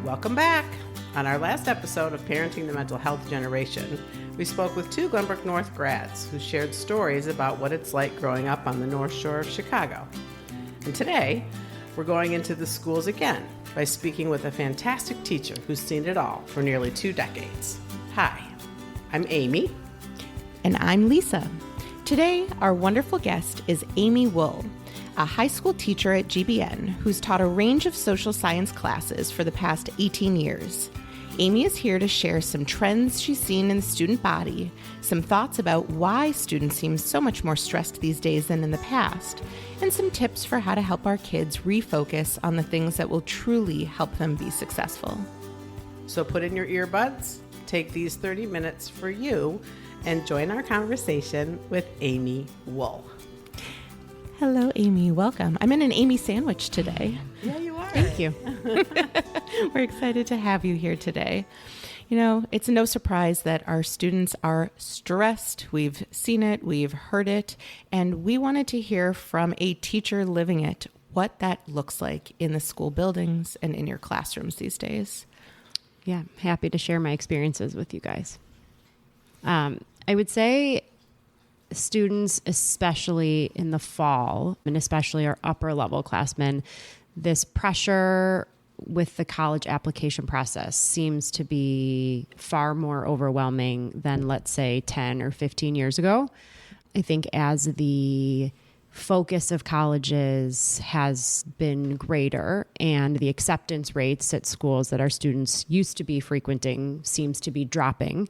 Welcome back. On our last episode of Parenting the Mental Health Generation, we spoke with two Glenbrook North grads who shared stories about what it's like growing up on the North Shore of Chicago. And today, we're going into the schools again by speaking with a fantastic teacher who's seen it all for nearly 2 decades. Hi, I'm Aimee. And I'm Lisa. Today, our wonderful guest is Aimee Wool, a high school teacher at GBN who's taught a range of social science classes for the past 18 years. Aimee is here to share some trends she's seen in the student body, some thoughts about why students seem so much more stressed these days than in the past, and some tips for how to help our kids refocus on the things that will truly help them be successful. So put in your earbuds, take these 30 minutes for you, and join our conversation with Aimee Wool. Hello, Aimee. Welcome. I'm in an Aimee sandwich today. Yeah, you are. Thank you. We're excited to have you here today. You know, it's no surprise that our students are stressed. We've seen it, we've heard it, and we wanted to hear from a teacher living it, what that looks like in the school buildings and in your classrooms these days. Yeah, happy to share my experiences with you guys. I would say students, especially in the fall, and especially our upper level classmen, this pressure with the college application process seems to be far more overwhelming than, let's say, 10 or 15 years ago. I think as the focus of colleges has been greater and the acceptance rates at schools that our students used to be frequenting seems to be dropping,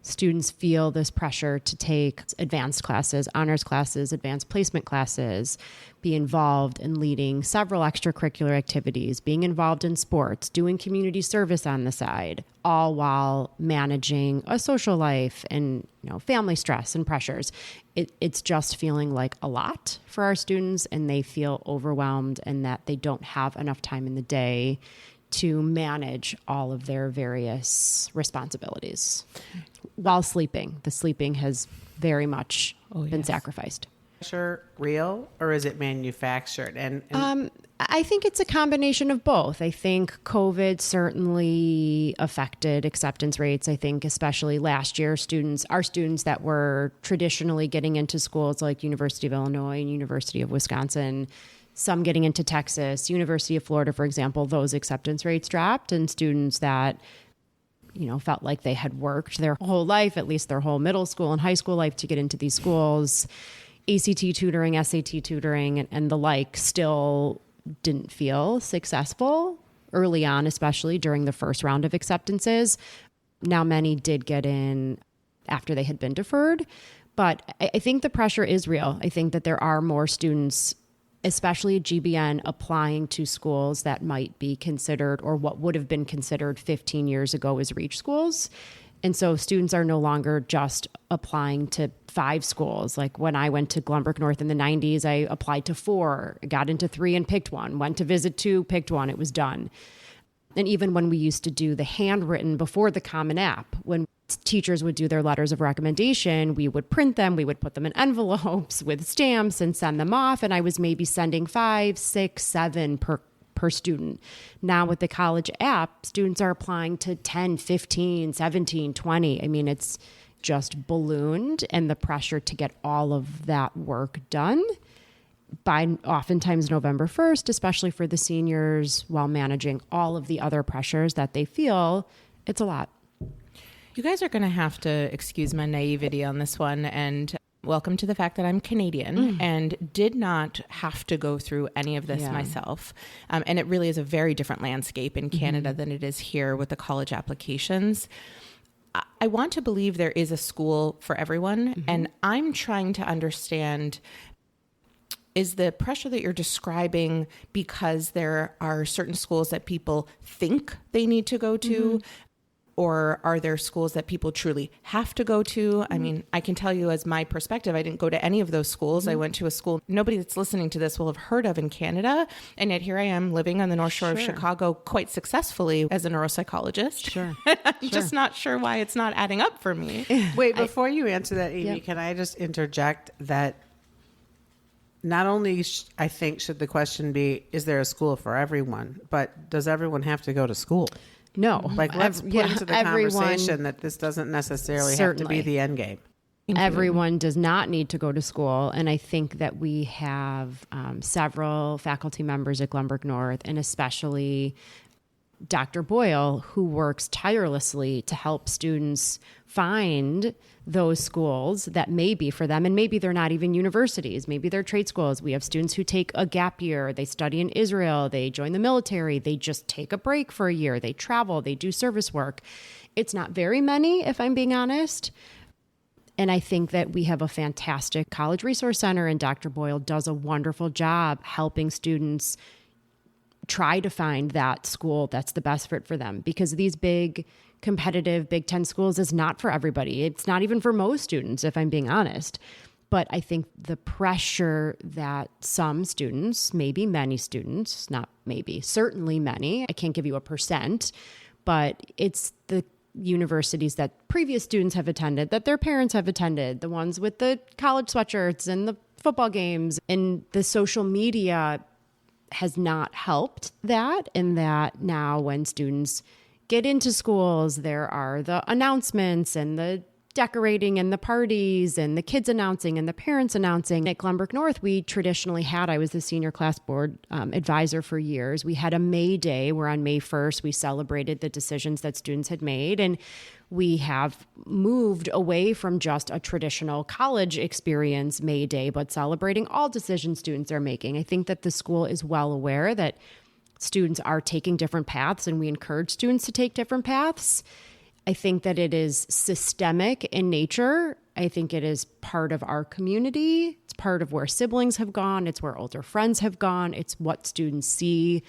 students feel this pressure to take advanced classes, honors classes, advanced placement classes, be involved in leading several extracurricular activities, being involved in sports, doing community service on the side, all while managing a social life and, family stress and pressures. It's just feeling like a lot for our students, and they feel overwhelmed and that they don't have enough time in the day to manage all of their various responsibilities while sleeping. The sleeping has very much been sacrificed. Pressure real, or is it manufactured? And I think it's a combination of both. I think COVID certainly affected acceptance rates. I think especially last year, our students that were traditionally getting into schools like University of Illinois and University of Wisconsin, some getting into Texas, University of Florida, for example, those acceptance rates dropped, and students that, felt like they had worked their whole life, at least their whole middle school and high school life, to get into these schools, ACT tutoring, SAT tutoring, and the like, still didn't feel successful early on, especially during the first round of acceptances. Now, many did get in after they had been deferred, but I think the pressure is real. I think that there are more students, especially at GBN, applying to schools that might be considered, or what would have been considered 15 years ago, as reach schools. And so students are no longer just applying to 5 schools. Like when I went to Glenbrook North in the 90s, I applied to 4, got into 3 and picked one, went to visit 2, picked one, it was done. And even when we used to do the handwritten before the Common App, when teachers would do their letters of recommendation, we would print them, we would put them in envelopes with stamps and send them off. And I was maybe sending 5, 6, 7 per student. Now with the college app, students are applying to 10, 15, 17, 20. I mean, it's just ballooned, and the pressure to get all of that work done by oftentimes November 1st, especially for the seniors, while managing all of the other pressures that they feel, it's a lot. You guys are going to have to excuse my naivety on this one, and welcome to the fact that I'm Canadian and did not have to go through any of this myself. And it really is a very different landscape in Canada than it is here with the college applications. I want to believe there is a school for everyone, and I'm trying to understand, is the pressure that you're describing because there are certain schools that people think they need to go to? Or are there schools that people truly have to go to? I mean, I can tell you as my perspective, I didn't go to any of those schools. I went to a school nobody that's listening to this will have heard of in Canada. And yet here I am living on the North Shore of Chicago quite successfully as a neuropsychologist. I'm just not sure why it's not adding up for me. Wait, before you answer that, Aimee, can I just interject that not only, I think, should the question be, is there a school for everyone, but does everyone have to go to school? No. Like, let's put into the conversation that this doesn't necessarily have to be the end game. Everyone does not need to go to school. And I think that we have several faculty members at Glenbrook North, and especially Dr. Boyle, who works tirelessly to help students find those schools that may be for them. And maybe they're not even universities. Maybe they're trade schools. We have students who take a gap year. They study in Israel. They join the military. They just take a break for a year. They travel. They do service work. It's not very many, if I'm being honest. And I think that we have a fantastic college resource center, and Dr. Boyle does a wonderful job helping students try to find that school that's the best fit for them, because these big competitive Big Ten schools is not for everybody. It's not even for most students, if I'm being honest. But I think the pressure that some students, maybe many students, not maybe, certainly many, I can't give you a percent, but it's the universities that previous students have attended, that their parents have attended, the ones with the college sweatshirts and the football games, and the social media has not helped that. And that now when students get into schools, there are the announcements and the decorating and the parties and the kids announcing and the parents announcing. At Glenbrook North, we traditionally had, I was the senior class board advisor for years. We had a May Day where on May 1st, we celebrated the decisions that students had made. And we have moved away from just a traditional college experience May Day, but celebrating all decisions students are making. I think that the school is well aware that students are taking different paths, and we encourage students to take different paths. I think that it is systemic in nature. I think it is part of our community. It's part of where siblings have gone. It's where older friends have gone. It's what students see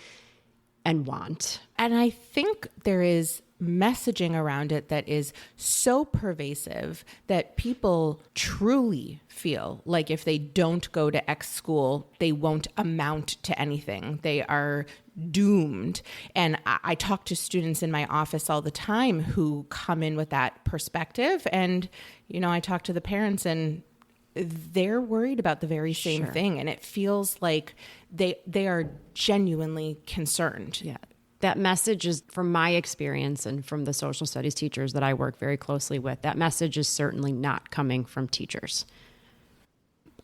and want. And I think there is messaging around it that is so pervasive that people truly feel like if they don't go to X school, they won't amount to anything. They are doomed. And I talk to students in my office all the time who come in with that perspective. And, you know, I talk to the parents and they're worried about the very same thing. And it feels like they are genuinely concerned. Yeah. That message is, from my experience and from the social studies teachers that I work very closely with, that message is certainly not coming from teachers.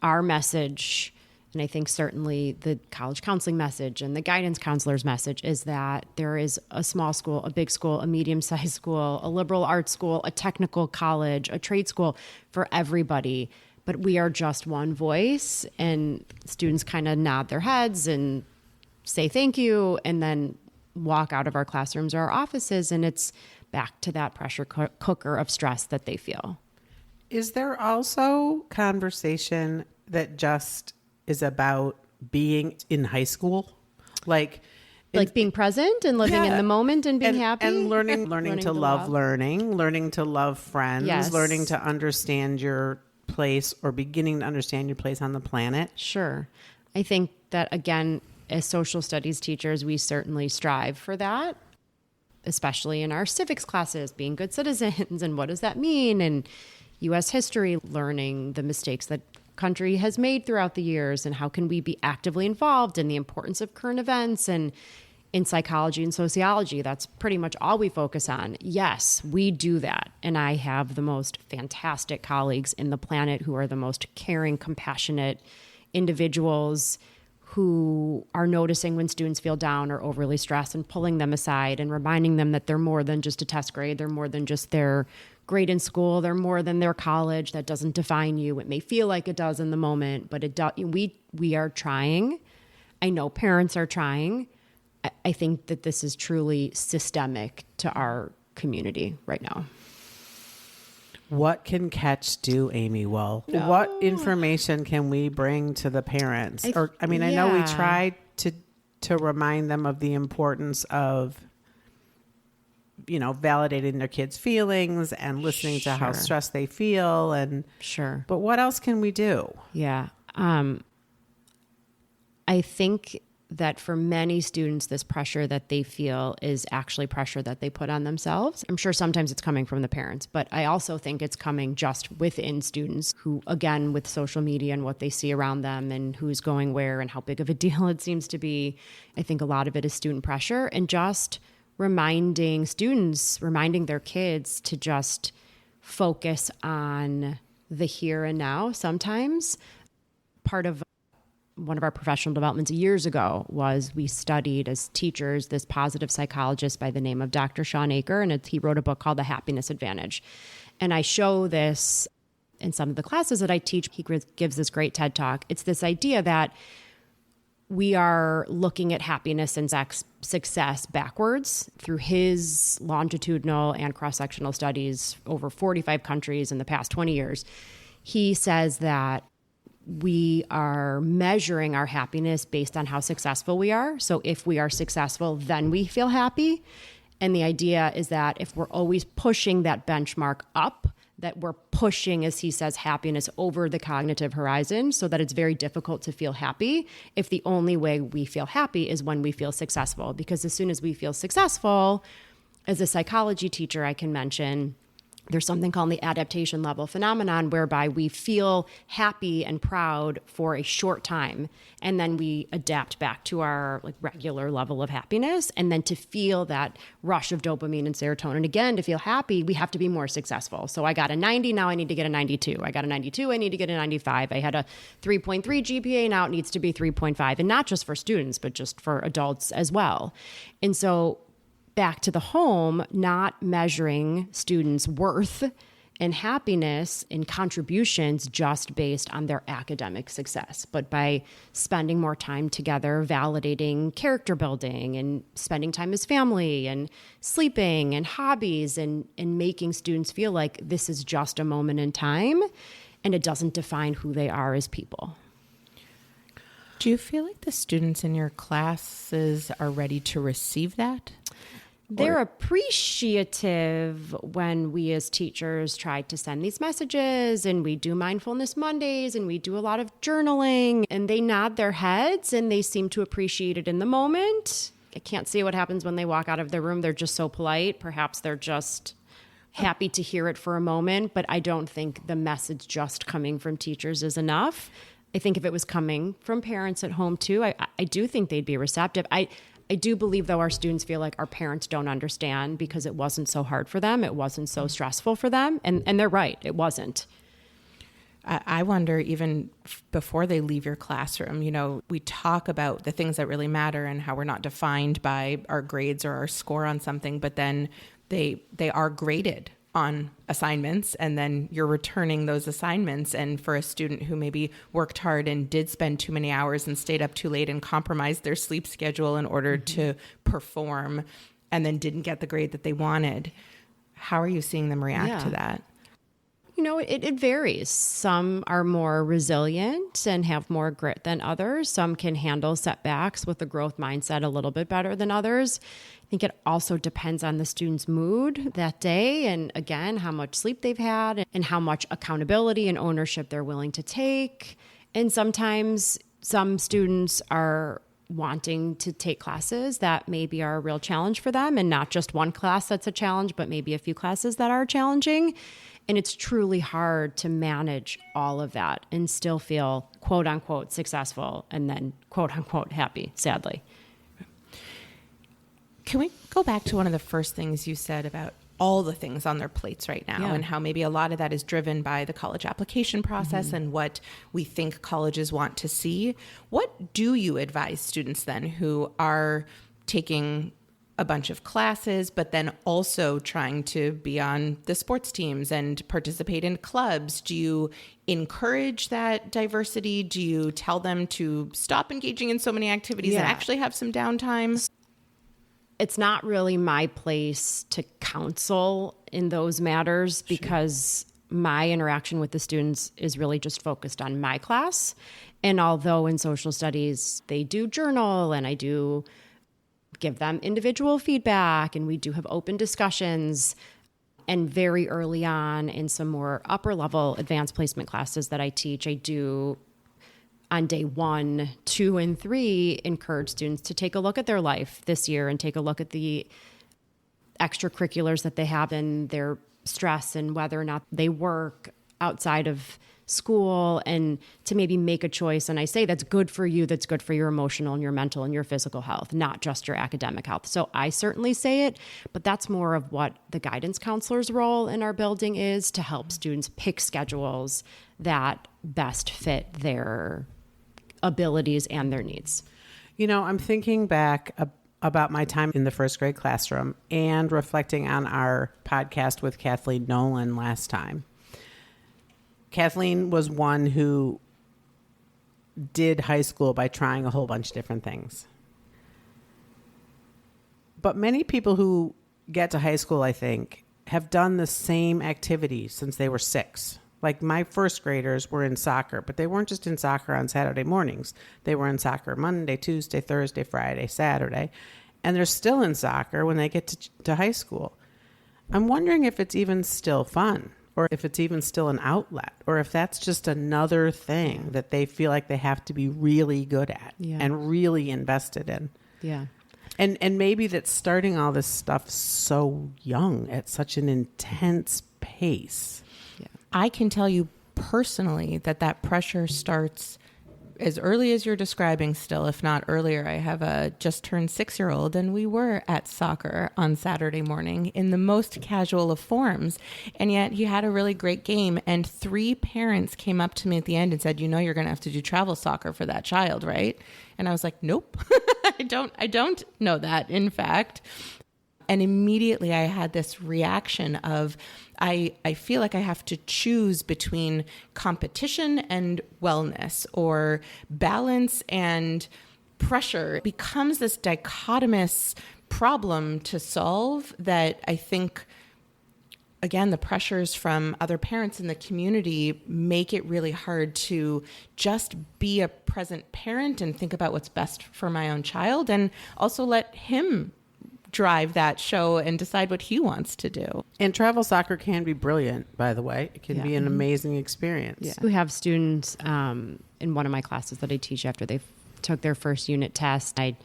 Our message, and I think certainly the college counseling message and the guidance counselor's message, is that there is a small school, a big school, a medium-sized school, a liberal arts school, a technical college, a trade school for everybody. But we are just one voice, and students kind of nod their heads and say thank you, and then walk out of our classrooms or our offices, and it's back to that pressure cooker of stress that they feel. Is there also conversation that just is about being in high school? Like being present and living in the moment and being happy? And learning to love learning, learning to love friends, learning to understand your place, or beginning to understand your place on the planet. Sure. I think that, again, as social studies teachers, we certainly strive for that, especially in our civics classes, being good citizens and what does that mean, and U.S. history, learning the mistakes that country has made throughout the years and how can we be actively involved in the importance of current events. And in psychology and sociology, that's pretty much all we focus on. Yes, we do that. And I have the most fantastic colleagues in the planet who are the most caring, compassionate individuals who are noticing when students feel down or overly stressed and pulling them aside and reminding them that they're more than just a test grade. They're more than just their grade in school. They're more than their college. That doesn't define you. It may feel like it does in the moment, but it does. We are trying. I know parents are trying. I think that this is truly systemic to our community right now. What can Catch do, Aimee Wool? No. What information can we bring to the parents? I know we try to remind them of the importance of, you know, validating their kids' feelings and listening to how stressed they feel. And but what else can we do? Yeah. I think that for many students, this pressure that they feel is actually pressure that they put on themselves. I'm sure sometimes it's coming from the parents, but I also think it's coming just within students who, again, with social media and what they see around them and who's going where and how big of a deal it seems to be, I think a lot of it is student pressure and just reminding their kids to just focus on the here and now. Sometimes part of one of our professional developments years ago was we studied as teachers this positive psychologist by the name of Dr. Shawn, and he wrote a book called The Happiness Advantage. And I show this in some of the classes that I teach. He gives this great TED Talk. It's this idea that we are looking at happiness and success backwards through his longitudinal and cross-sectional studies over 45 countries in the past 20 years. He says that we are measuring our happiness based on how successful we are. So if we are successful, then we feel happy. And the idea is that if we're always pushing that benchmark up, that we're pushing, as he says, happiness over the cognitive horizon so that it's very difficult to feel happy if the only way we feel happy is when we feel successful. Because as soon as we feel successful, as a psychology teacher, I can mention there's something called the adaptation level phenomenon, whereby we feel happy and proud for a short time, and then we adapt back to our regular level of happiness. And then to feel that rush of dopamine and serotonin again, to feel happy, we have to be more successful. So I got a 90, now I need to get a 92. I got a 92, I need to get a 95. I had a 3.3 GPA, now it needs to be 3.5. And not just for students, but just for adults as well. And so back to the home, not measuring students' worth and happiness and contributions just based on their academic success, but by spending more time together, validating character building and spending time as family and sleeping and hobbies and making students feel like this is just a moment in time and it doesn't define who they are as people. Do you feel like the students in your classes are ready to receive that? They're appreciative when we as teachers try to send these messages, and we do Mindfulness Mondays and we do a lot of journaling, and they nod their heads and they seem to appreciate it in the moment. I can't see what happens when they walk out of their room. They're just so polite. Perhaps they're just happy to hear it for a moment, but I don't think the message just coming from teachers is enough. I think if it was coming from parents at home too, I do think they'd be receptive. I do believe, though, our students feel like our parents don't understand because it wasn't so hard for them. It wasn't so stressful for them. And they're right. It wasn't. I wonder, even before they leave your classroom, we talk about the things that really matter and how we're not defined by our grades or our score on something, but then they are graded on assignments, and then you're returning those assignments. And for a student who maybe worked hard and did spend too many hours and stayed up too late and compromised their sleep schedule in order to perform and then didn't get the grade that they wanted, how are you seeing them react to that? It varies. Some are more resilient and have more grit than others. Some can handle setbacks with a growth mindset a little bit better than others. I think it also depends on the student's mood that day, and again, how much sleep they've had and how much accountability and ownership they're willing to take. And sometimes some students are wanting to take classes that maybe are a real challenge for them, and not just one class that's a challenge, but maybe a few classes that are challenging. And it's truly hard to manage all of that and still feel quote unquote successful and then quote unquote happy, sadly. Can we go back to one of the first things you said about all the things on their plates right now, and how maybe a lot of that is driven by the college application process and what we think colleges want to see? What do you advise students then who are taking a bunch of classes, but then also trying to be on the sports teams and participate in clubs? Do you encourage that diversity? Do you tell them to stop engaging in so many activities and actually have some downtime? It's not really my place to counsel in those matters because my interaction with the students is really just focused on my class. And although in social studies they do journal and I do give them individual feedback and we do have open discussions, and very early on in some more upper level advanced placement classes that I teach, I do on day 1, 2, and 3 encourage students to take a look at their life this year and take a look at the extracurriculars that they have and their stress and whether or not they work outside of school and to maybe make a choice. And I say that's good for you, that's good for your emotional and your mental and your physical health, not just your academic health. So I certainly say it, but that's more of what the guidance counselor's role in our building is, to help students pick schedules that best fit their abilities and their needs. You know, I'm thinking back about my time in the first grade classroom and reflecting on our podcast with Kathleen Nolan last time. Kathleen was one who did high school by trying a whole bunch of different things. But many people who get to high school, I think, have done the same activity since they were 6. Like my first graders were in soccer, but they weren't just in soccer on Saturday mornings. They were in soccer Monday, Tuesday, Thursday, Friday, Saturday. And they're still in soccer when they get to high school. I'm wondering if it's even still fun, or if it's even still an outlet, or if that's just another thing that they feel like they have to be really good at and really invested in. Yeah. And maybe that's starting all this stuff so young at such an intense pace. Yeah. I can tell you personally that pressure starts as early as you're describing still, if not earlier. I have a just turned 6-year-old, and we were at soccer on Saturday morning in the most casual of forms. And yet he had a really great game. And 3 parents came up to me at the end and said, you know, you're going to have to do travel soccer for that child, right? And I was like, nope, I don't know that, in fact. And immediately I had this reaction of, I feel like I have to choose between competition and wellness, or balance and pressure. It becomes this dichotomous problem to solve that I think, again, the pressures from other parents in the community make it really hard to just be a present parent and think about what's best for my own child, and also let him drive that show and decide what he wants to do. And travel soccer can be brilliant, by the way. It can be an amazing experience. Yeah. We have students in one of my classes that I teach after they took their first unit test. I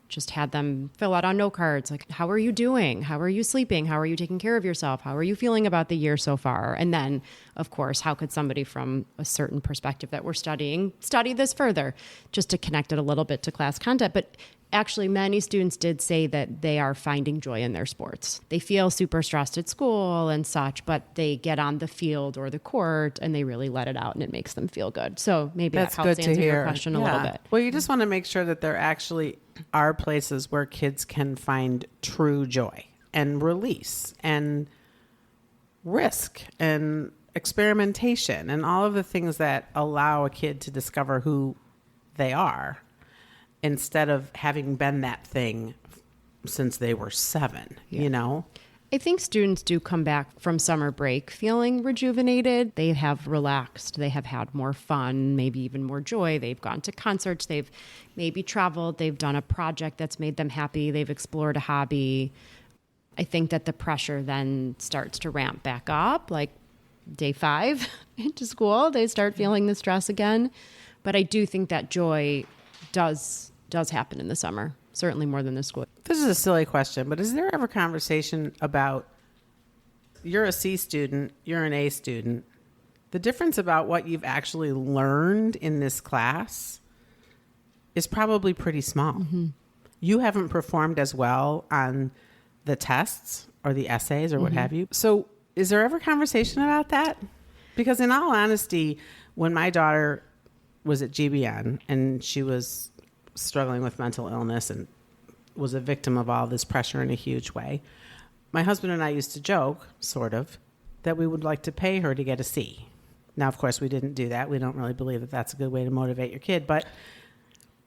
just had them fill out on note cards, like, how are you doing? How are you sleeping? How are you taking care of yourself? How are you feeling about the year so far? And then, of course, how could somebody from a certain perspective that we're studying study this further, just to connect it a little bit to class content. But actually, many students did say that they are finding joy in their sports. They feel super stressed at school and such, but they get on the field or the court and they really let it out, and it makes them feel good. So maybe That's that helps good to answer hear. your question a little bit. Well, you just want to make sure that there actually are places where kids can find true joy and release and risk and experimentation and all of the things that allow a kid to discover who they are, instead of having been that thing since they were 7, you know? I think students do come back from summer break feeling rejuvenated. They have relaxed. They have had more fun, maybe even more joy. They've gone to concerts. They've maybe traveled. They've done a project that's made them happy. They've explored a hobby. I think that the pressure then starts to ramp back up, like day 5 into school. They start feeling the stress again. But I do think that joy does happen in the summer, certainly more than the school. This is a silly question, but is there ever conversation about, you're a C student, you're an A student, the difference about what you've actually learned in this class is probably pretty small. Mm-hmm. You haven't performed as well on the tests or the essays or what have you. So is there ever conversation about that? Because in all honesty, when my daughter was at GBN and she was struggling with mental illness and was a victim of all this pressure in a huge way, my husband and I used to joke, sort of, that we would like to pay her to get a C. Now, of course, we didn't do that. We don't really believe that that's a good way to motivate your kid, but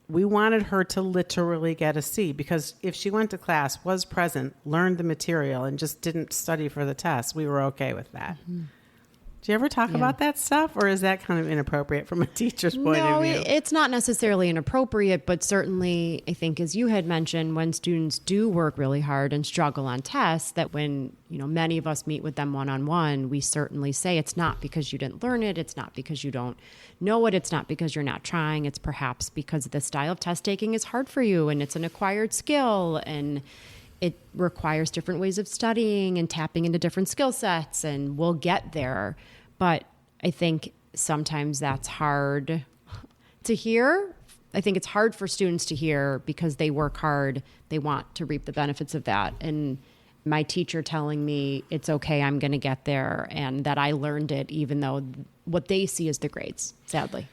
we wanted her to literally get a C, because if she went to class, was present, learned the material, and just didn't study for the test, we were okay with that. Mm-hmm. Do you ever talk about that stuff, or is that kind of inappropriate from a teacher's point of view? No, it's not necessarily inappropriate, but certainly I think, as you had mentioned, when students do work really hard and struggle on tests, that when, you know, many of us meet with them one-on-one, we certainly say it's not because you didn't learn it, it's not because you don't know it, it's not because you're not trying, it's perhaps because the style of test taking is hard for you and it's an acquired skill and it requires different ways of studying and tapping into different skill sets, and we'll get there. But I think sometimes that's hard to hear. I think it's hard for students to hear because they work hard. They want to reap the benefits of that. And my teacher telling me it's okay, I'm going to get there, and that I learned it, even though what they see is the grades, sadly.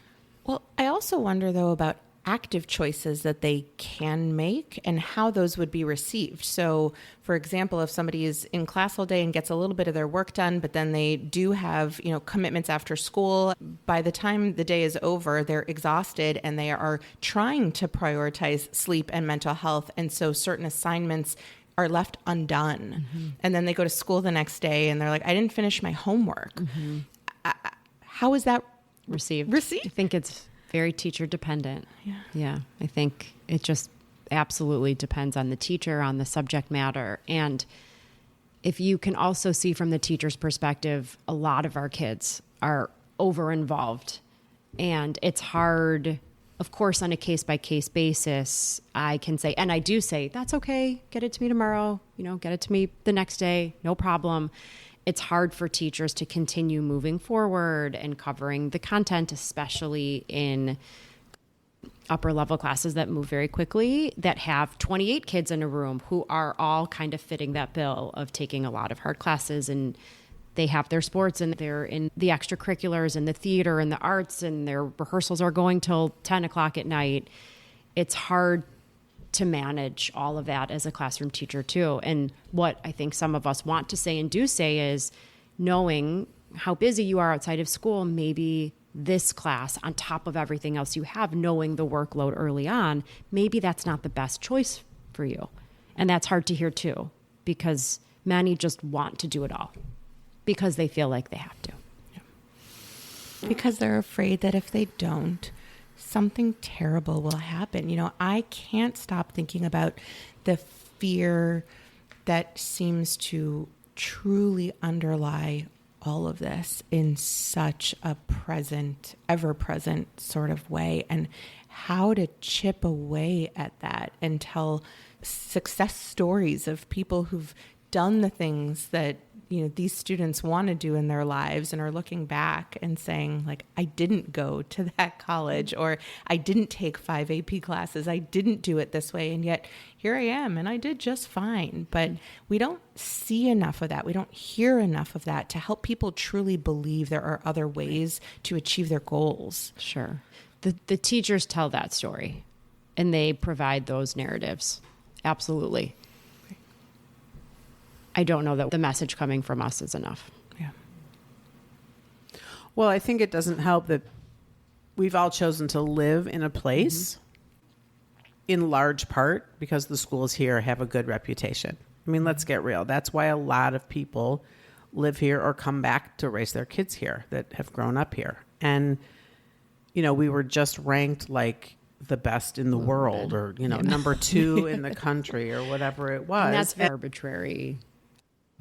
Well, I also wonder, though, about active choices that they can make and how those would be received. So, for example, if somebody is in class all day and gets a little bit of their work done, but then they do have, commitments after school, by the time the day is over, they're exhausted and they are trying to prioritize sleep and mental health. And so certain assignments are left undone. Mm-hmm. And then they go to school the next day and they're like, I didn't finish my homework. Mm-hmm. How is that received? I think it's very teacher dependent. Yeah. I think it just absolutely depends on the teacher, on the subject matter. And if you can also see from the teacher's perspective, a lot of our kids are over involved, and it's hard. Of course, on a case by case basis, I can say, and I do say, that's okay. Get it to me tomorrow, get it to me the next day. No problem. It's hard for teachers to continue moving forward and covering the content, especially in upper level classes that move very quickly, that have 28 kids in a room who are all kind of fitting that bill of taking a lot of hard classes, and they have their sports and they're in the extracurriculars and the theater and the arts, and their rehearsals are going till 10 o'clock at night. It's hard to manage all of that as a classroom teacher too. And what I think some of us want to say and do say is, knowing how busy you are outside of school, maybe this class on top of everything else you have, knowing the workload early on, maybe that's not the best choice for you. And that's hard to hear too, because many just want to do it all because they feel like they have to. Yeah. Because they're afraid that if they don't, something terrible will happen. I can't stop thinking about the fear that seems to truly underlie all of this in such a present, ever-present sort of way, and how to chip away at that and tell success stories of people who've done the things that these students want to do in their lives and are looking back and saying, like, I didn't go to that college, or I didn't take 5 AP classes. I didn't do it this way. And yet here I am and I did just fine. But we don't see enough of that. We don't hear enough of that to help people truly believe there are other ways to achieve their goals. Sure. The teachers tell that story and they provide those narratives. Absolutely. I don't know that the message coming from us is enough. Yeah. Well, I think it doesn't help that we've all chosen to live in a place, in large part because the schools here have a good reputation. I mean, let's get real. That's why a lot of people live here or come back to raise their kids here that have grown up here. And, we were just ranked like the best in the world, or, number 2 in the country, or whatever it was. And that's arbitrary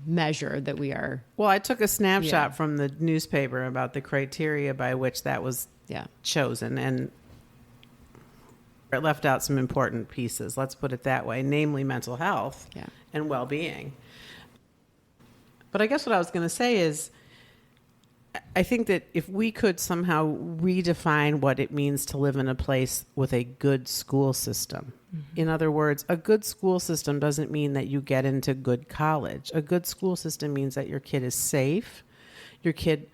measure that we are. Well, I took a snapshot from the newspaper about the criteria by which that was chosen, and it left out some important pieces, let's put it that way, namely mental health and well-being. But I guess what I was going to say is, I think that if we could somehow redefine what it means to live in a place with a good school system. In other words, a good school system doesn't mean that you get into good college. A good school system means that your kid is safe, your kid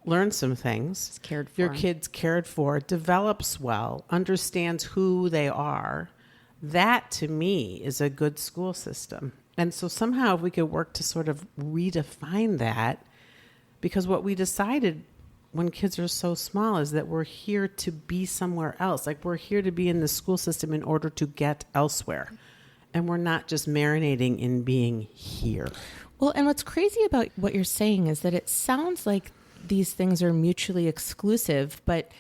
learns some things, your kid's cared for, develops well, understands who they are. That, to me, is a good school system. And so somehow if we could work to sort of redefine that, because what we decided when kids are so small is that we're here to be somewhere else. Like, we're here to be in the school system in order to get elsewhere. And we're not just marinating in being here. Well, and what's crazy about what you're saying is that it sounds like these things are mutually exclusive, but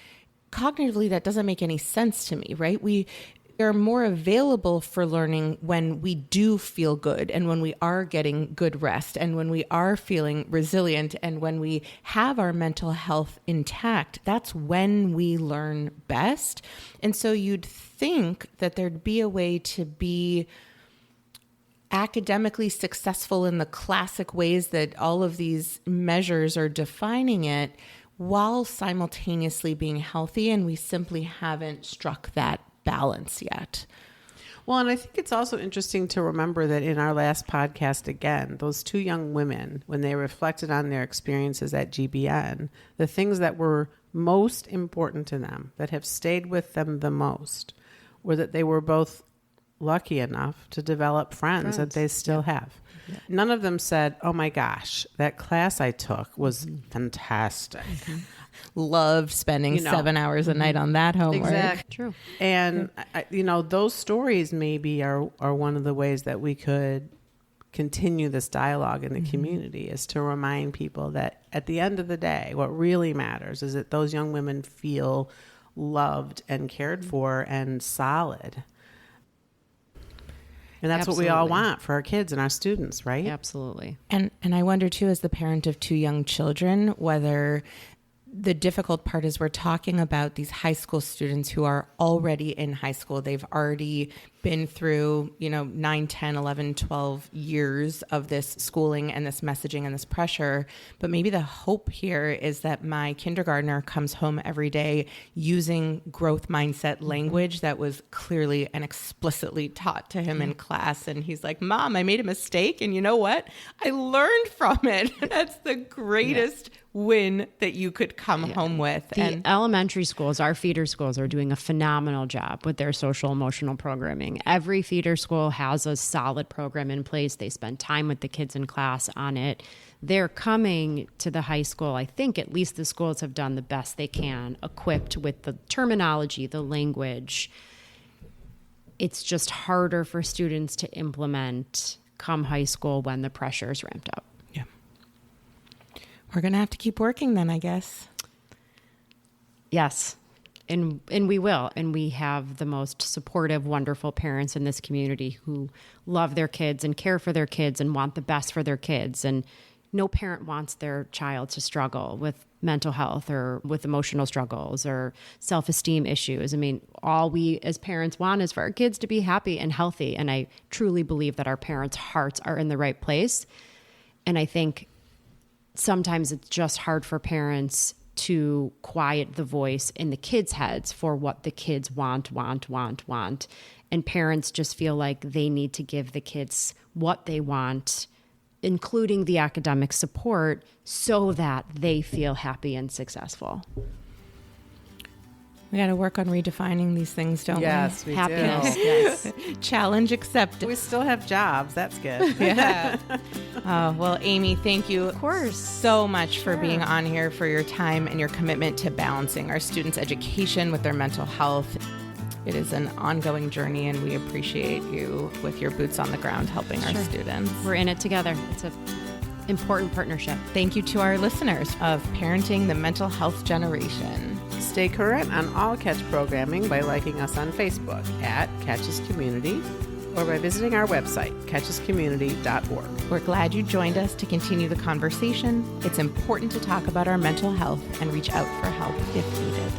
cognitively that doesn't make any sense to me, right? We are more available for learning when we do feel good, and when we are getting good rest, and when we are feeling resilient, and when we have our mental health intact. That's when we learn best. And so you'd think that there'd be a way to be academically successful in the classic ways that all of these measures are defining it, while simultaneously being healthy, and we simply haven't struck that balance yet. Well, and I think it's also interesting to remember that in our last podcast, again, those two young women, when they reflected on their experiences at GBN, the things that were most important to them, that have stayed with them the most, were that they were both lucky enough to develop friends that they still have. Yeah. None of them said, oh my gosh, that class I took was fantastic. Loved spending 7 hours a night on that homework. Exactly. True. And, those stories maybe are one of the ways that we could continue this dialogue in the community, is to remind people that at the end of the day, what really matters is that those young women feel loved and cared for and solid. And that's what we all want for our kids and our students, right? Absolutely. And I wonder too, as the parent of two young children, whether the difficult part is we're talking about these high school students who are already in high school. They've already been through, 9, 10, 11, 12 years of this schooling and this messaging and this pressure. But maybe the hope here is that my kindergartner comes home every day using growth mindset language that was clearly and explicitly taught to him in class. And he's like, Mom, I made a mistake. And you know what? I learned from it. That's the greatest win that you could come home with. The elementary schools, our feeder schools, are doing a phenomenal job with their social emotional programming. Every feeder school has a solid program in place. They spend time with the kids in class on it. They're coming to the high school. I think at least the schools have done the best they can, equipped with the terminology, the language. It's just harder for students to implement come high school when the pressure is ramped up. We're going to have to keep working then, I guess. Yes. And we will. And we have the most supportive, wonderful parents in this community who love their kids and care for their kids and want the best for their kids. And no parent wants their child to struggle with mental health or with emotional struggles or self-esteem issues. I mean, all we as parents want is for our kids to be happy and healthy. And I truly believe that our parents' hearts are in the right place. And I think sometimes it's just hard for parents to quiet the voice in the kids' heads for what the kids want. And parents just feel like they need to give the kids what they want, including the academic support, so that they feel happy and successful. We got to work on redefining these things, don't we? Yes, we Happiness. do. Yes. Challenge accepted. We still have jobs. That's good. Yeah. Well, Aimee, thank you Of course. so much for being on here, for your time and your commitment to balancing our students' education with their mental health. It is an ongoing journey, and we appreciate you with your boots on the ground helping our students. We're in it together. It's an important partnership. Thank you to our listeners of Parenting the Mental Health Generation. Stay current on all Catch programming by liking us on Facebook at Catches Community or by visiting our website, catchescommunity.org. We're glad you joined us to continue the conversation. It's important to talk about our mental health and reach out for help if needed.